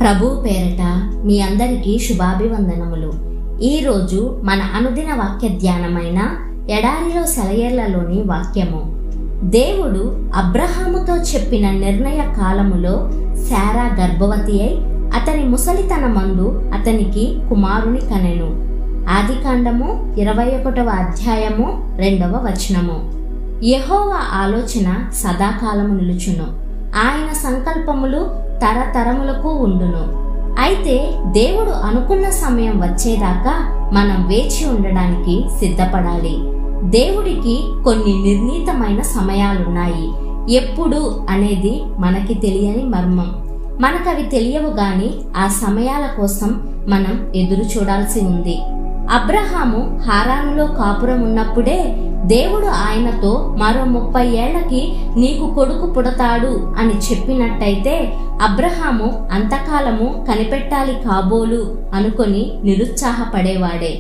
ప్రభు పేరట మీ అందరికీ శుభాభివందనములు. ఈరోజు మన అనుదిన వాక్య ధ్యానమైన ఎడారిలో సెలయేర్లలోని వాక్యము. దేవుడు అబ్రహాముతో చెప్పిన నిర్ణయ కాలములో శారా గర్భవతి అయి అతని ముసలితనమందు అతనికి కుమారుని కనెను. ఆదికాండము 21వ అధ్యాయము 2వ వచనము. యెహోవా ఆలోచన సదాకాలము నిలుచును, ఆయన సంకల్పములు తరతరములకు ఉండును. అయితే దేవుడు అనుకున్న సమయం వచ్చేదాకా మనం వేచి ఉండడానికి సిద్ధపడాలి. దేవుడికి కొన్ని నిర్ణీతమైన సమయాలున్నాయి. ఎప్పుడు అనేది మనకి తెలియని మర్మం. మనకవి తెలియవు గాని ఆ సమయాల కోసం మనం ఎదురు చూడాల్సి ఉంది. అబ్రహాము హారానులో కాపురం ఉన్నప్పుడే దేవుడు ఆయనతో మరో 30 ఏళ్లకి నీకు కొడుకు పుడతాడు అని చెప్పినట్టయితే అబ్రహాము అంతకాలము కనిపెట్టాలి కాబోలు అనుకొని నిరుత్సాహపడేవాడే.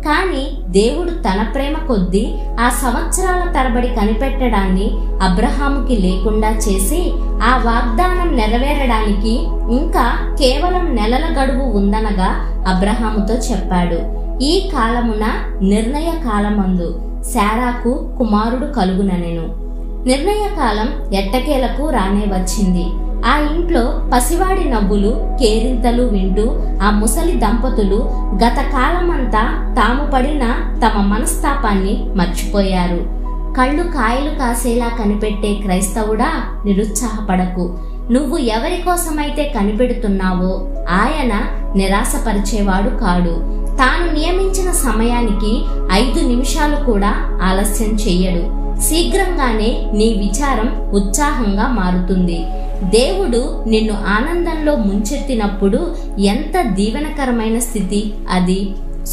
కాని దేవుడు తన ప్రేమ కొద్దీ ఆ సంవత్సరాల తరబడి కనిపెట్టడాన్ని అబ్రహాముకి లేకుండా చేసి ఆ వాగ్దానం నెరవేరడానికి ఇంకా కేవలం నెలల గడువు ఉందనగా అబ్రహాముతో చెప్పాడు. ఈ కాలమున నిర్ణయ కాలమందు శారాకు కుమారుడు కలుగుననెను. నిర్ణయ కాలం ఎట్టకేలకు రానే వచ్చింది. ఆ ఇంట్లో పసివాడి నవ్వులు కేరింతలు వింటూ ఆ ముసలి దంపతులు గత కాలమంతా తాము పడిన తమ మనస్తాపాన్ని మర్చిపోయారు. కళ్ళు కాయలు కాసేలా కనిపెట్టే క్రైస్తవుడా, నిరుత్సాహపడకు. నువ్వు ఎవరి కోసమైతే కనిపెడుతున్నావో ఆయన నిరాశపరిచేవాడు కాడు. తాను నియమించిన సమయానికి 5 నిమిషాలు కూడా ఆలస్యం చెయ్యడు. శీఘ్రంగానే నీ విచారం ఉత్సాహంగా మారుతుంది. దేవుడు నిన్ను ఆనందంలో ముంచెత్తినప్పుడు ఎంత దీవెనకరమైన స్థితి అది.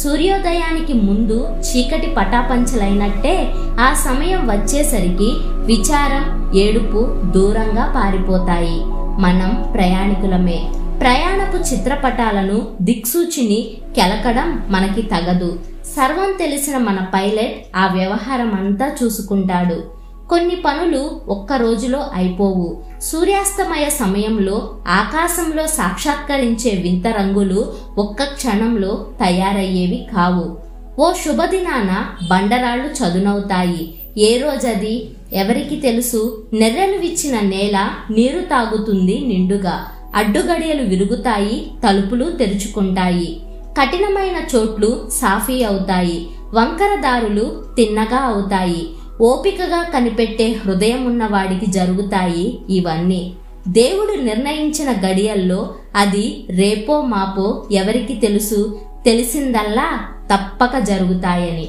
సూర్యోదయానికి ముందు చీకటి పటాపంచలైనట్టే ఆ సమయం వచ్చేసరికి విచారం, ఏడుపు దూరంగా పారిపోతాయి. మనం ప్రయాణికులమే. ప్రయాణపు చిత్రపటాలను, దిక్సూచిని కెలకడం మనకి తగదు. సర్వం తెలిసిన మన పైలట్ ఆ వ్యవహారం అంతా చూసుకుంటాడు. కొన్ని పనులు ఒక్క రోజులో అయిపోవు. సూర్యాస్తమయ సమయంలో ఆకాశంలో సాక్షాత్కరించే వింత రంగులు ఒక్క క్షణంలో తయారయ్యేవి కావు. ఓ శుభదినాన బండరాళ్లు చదునవుతాయి. ఏ రోజది ఎవరికి తెలుసు? నెర్రెలు విచ్చిన నేల నీరు తాగుతుంది నిండుగా. అడ్డుగడియలు విరుగుతాయి, తలుపులు తెరుచుకుంటాయి. కఠినమైన చోట్లు సాఫీ అవుతాయి, వంకర దారులు తిన్నగా అవుతాయి. ఓపికగా కనిపెట్టే హృదయం ఉన్నవాడికి జరుగుతాయి ఇవన్నీ. దేవుడు నిర్ణయించిన గడియల్లో అది రేపో మాపో ఎవరికి తెలుసు? తెలిసిందల్లా తప్పక జరుగుతాయని.